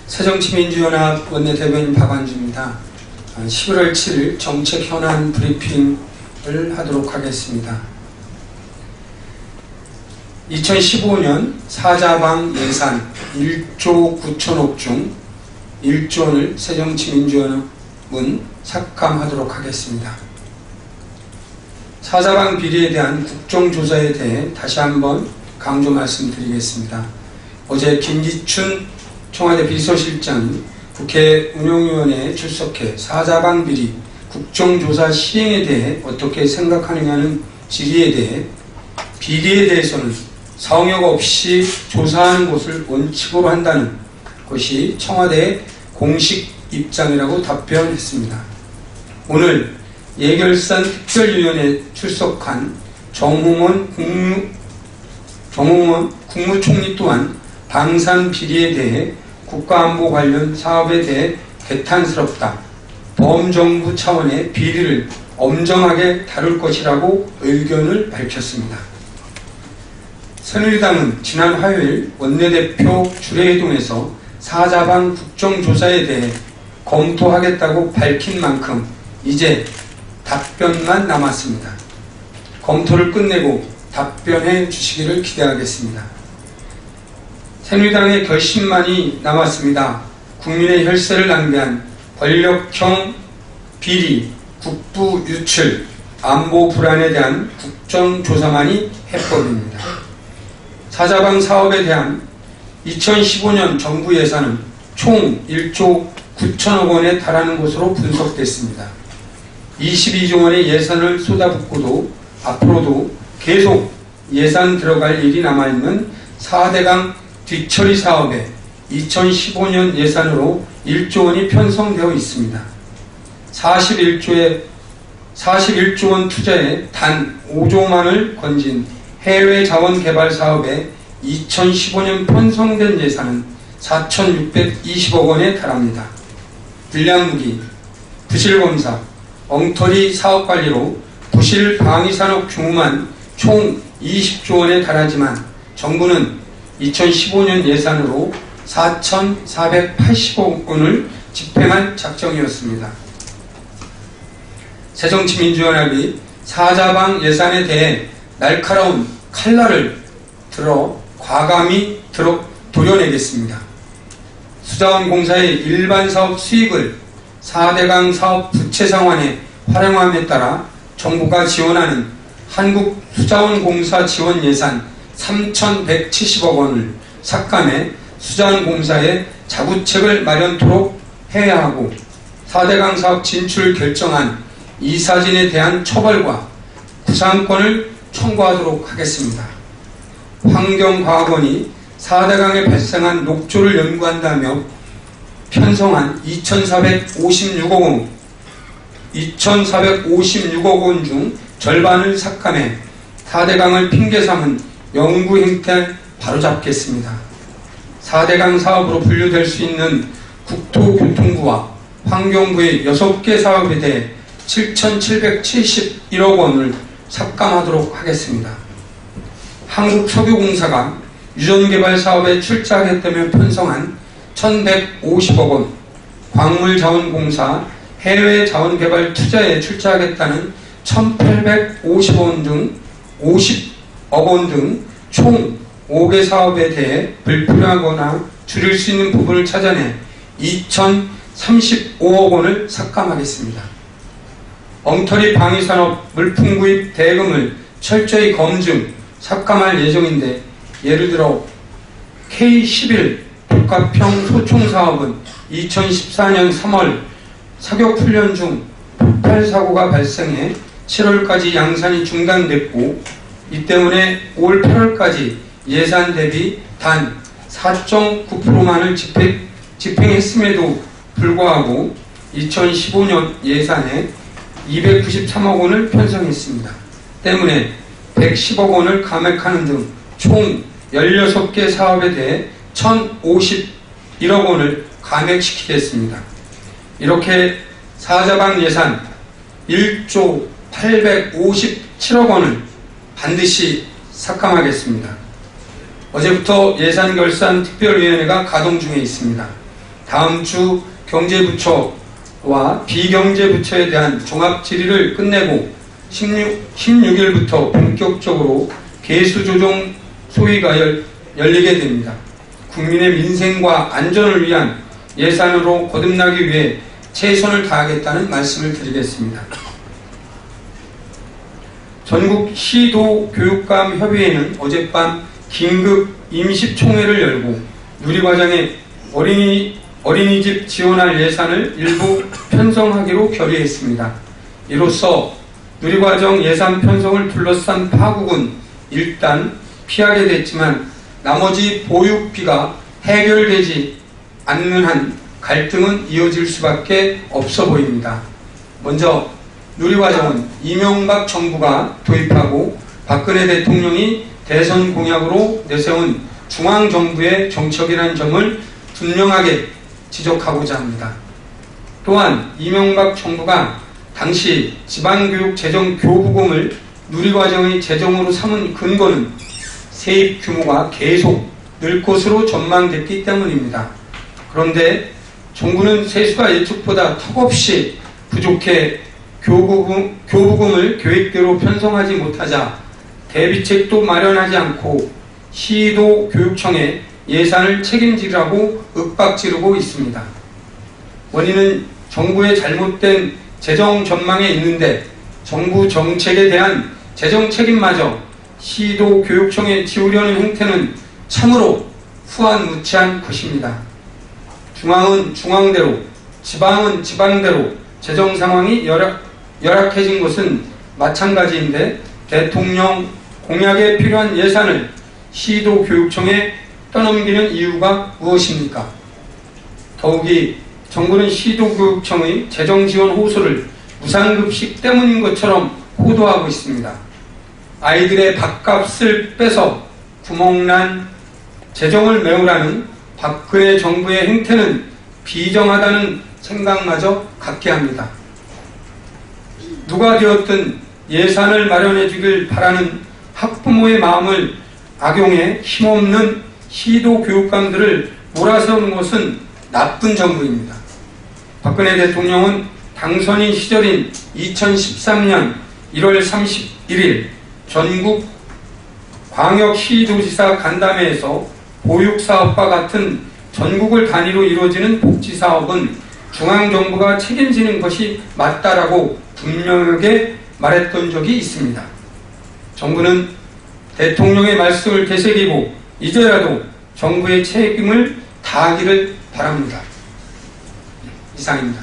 새정치민주연합 원내대변인 박완주입니다. 11월 7일 정책 현안 브리핑을 하도록 하겠습니다. 2015년 사자방 예산 1조 9천억 중 1조 원을 새정치민주연합은 삭감하도록 하겠습니다. 사자방 비리에 대한 국정조사에 대해 다시 한번 강조 말씀드리겠습니다. 어제 김기춘 청와대 비서실장이 국회 운영위원회에 출석해 사자방 비리 국정조사 시행에 대해 어떻게 생각하느냐는 질의에 대해 비리에 대해서는 성역 없이 조사하는 것을 원칙으로 한다는 것이 청와대의 공식 입장이라고 답변했습니다. 오늘 예결산 특별위원회에 출석한 정홍원 국무총리 또한 방산 비리에 대해 국가안보 관련 사업에 대해 개탄스럽다. 범정부 차원의 비리를 엄정하게 다룰 것이라고 의견을 밝혔습니다. 새누리당은 지난 화요일 원내대표 주례회동에서 사자방 국정조사에 대해 검토하겠다고 밝힌 만큼 이제 답변만 남았습니다. 검토를 끝내고 답변해 주시기를 기대하겠습니다. 새누리당의 결심만이 남았습니다. 국민의 혈세를 낭비한 권력형 비리, 국부 유출, 안보 불안에 대한 국정조사만이 해법입니다. 사자방 사업에 대한 2015년 정부 예산은 총 1조 9천억 원에 달하는 것으로 분석됐습니다. 22조 원의 예산을 쏟아붓고도 앞으로도 계속 예산 들어갈 일이 남아있는 4대강 뒤처리 사업에 2015년 예산으로 1조 원이 편성되어 있습니다. 41조 원 투자에 단 5조만을 건진 해외 자원 개발 사업에 2015년 편성된 예산은 4,620억 원에 달합니다. 불량무기, 부실검사, 엉터리 사업관리로 부실 방위산업 규모만 총 20조 원에 달하지만 정부는 2015년 예산으로 4,480억 원을 집행할 작정이었습니다. 새정치민주연합이 사자방 예산에 대해 날카로운 칼날을 들어 과감히 도려내겠습니다. 수자원공사의 일반 사업 수익을 4대강 사업 부채 상환에 활용함에 따라 정부가 지원하는 한국수자원공사 지원 예산 3,170억 원을 삭감해 수자원공사에 자구책을 마련토록 해야 하고 4대강 사업 진출을 결정한 이사진에 대한 처벌과 구상권을 청구하도록 하겠습니다. 환경과학원이 4대강에 발생한 녹조를 연구한다며 편성한 2,456억 원 중 절반을 삭감해 4대강을 핑계 삼은 연구 행태 바로잡겠습니다. 4대강 사업으로 분류될 수 있는 국토교통부와 환경부의 6개 사업에 대해 7,771억 원을 삭감하도록 하겠습니다. 한국석유공사가 유전개발 사업에 출자하겠다며 편성한 1,150억 원, 광물자원공사 해외 자원개발 투자에 출자하겠다는 1,850억 원 등 총 5개 사업에 대해 불필요하거나 줄일 수 있는 부분을 찾아내 2,035억 원을 삭감하겠습니다. 엉터리 방위산업 물품 구입 대금을 철저히 검증, 삭감할 예정인데 예를 들어 K11 복합형 소총 사업은 2014년 3월 사격훈련 중 폭발 사고가 발생해 7월까지 양산이 중단됐고 이 때문에 올 8월까지 예산 대비 단 4.9%만을 집행했음에도 불구하고 2015년 예산에 293억 원을 편성했습니다. 때문에 110억 원을 감액하는 등 총 16개 사업에 대해 1,051억 원을 감액시키겠습니다. 이렇게 사자방 예산 1조 857억 원을 반드시 삭감하겠습니다. 어제부터 예산결산 특별위원회가 가동 중에 있습니다. 다음 주 경제부처와 비경제부처에 대한 종합질의를 끝내고 16일부터 본격적으로 개수조정 소위가 열리게 됩니다. 국민의 민생과 안전을 위한 예산으로 거듭나기 위해 최선을 다하겠다는 말씀을 드리겠습니다. 전국 시도 교육감 협의회는 어젯밤 긴급 임시총회를 열고 누리과정에 어린이집 지원할 예산을 일부 편성하기로 결의했습니다. 이로써 누리과정 예산 편성을 둘러싼 파국은 일단 피하게 됐지만 나머지 보육비가 해결되지 않는 한 갈등은 이어질 수밖에 없어 보입니다. 먼저 누리과정은 이명박 정부가 도입하고 박근혜 대통령이 대선 공약으로 내세운 중앙정부의 정책이라는 점을 분명하게 지적하고자 합니다. 또한 이명박 정부가 당시 지방교육재정교부금을 누리과정의 재정으로 삼은 근거는 세입 규모가 계속 늘 것으로 전망됐기 때문입니다. 그런데 정부는 세수가 예측보다 턱없이 부족해 교부금을 계획대로 편성하지 못하자 대비책도 마련하지 않고 시도 교육청에 예산을 책임지라고 윽박지르고 있습니다. 원인은 정부의 잘못된 재정 전망에 있는데 정부 정책에 대한 재정 책임마저 시도 교육청에 지우려는 행태는 참으로 후안무치한 것입니다. 중앙은 중앙대로, 지방은 지방대로 재정 상황이 열악해진 것은 마찬가지인데 대통령 공약에 필요한 예산을 시도 교육청에 떠넘기는 이유가 무엇입니까? 더욱이 정부는 시도 교육청의 재정 지원 호소를 무상급식 때문인 것처럼 호도하고 있습니다. 아이들의 밥값을 빼서 구멍난 재정을 메우라는 박근혜 정부의 행태는 비정하다는 생각마저 갖게 합니다. 누가 되었든 예산을 마련해 주길 바라는 학부모의 마음을 악용해 힘없는 시도 교육감들을 몰아세우는 것은 나쁜 정부입니다. 박근혜 대통령은 당선인 시절인 2013년 1월 31일 전국 광역시도지사 간담회에서 보육사업과 같은 전국을 단위로 이루어지는 복지사업은 중앙정부가 책임지는 것이 맞다라고 분명하게 말했던 적이 있습니다. 정부는 대통령의 말씀을 되새기고 이제라도 정부의 책임을 다하기를 바랍니다. 이상입니다.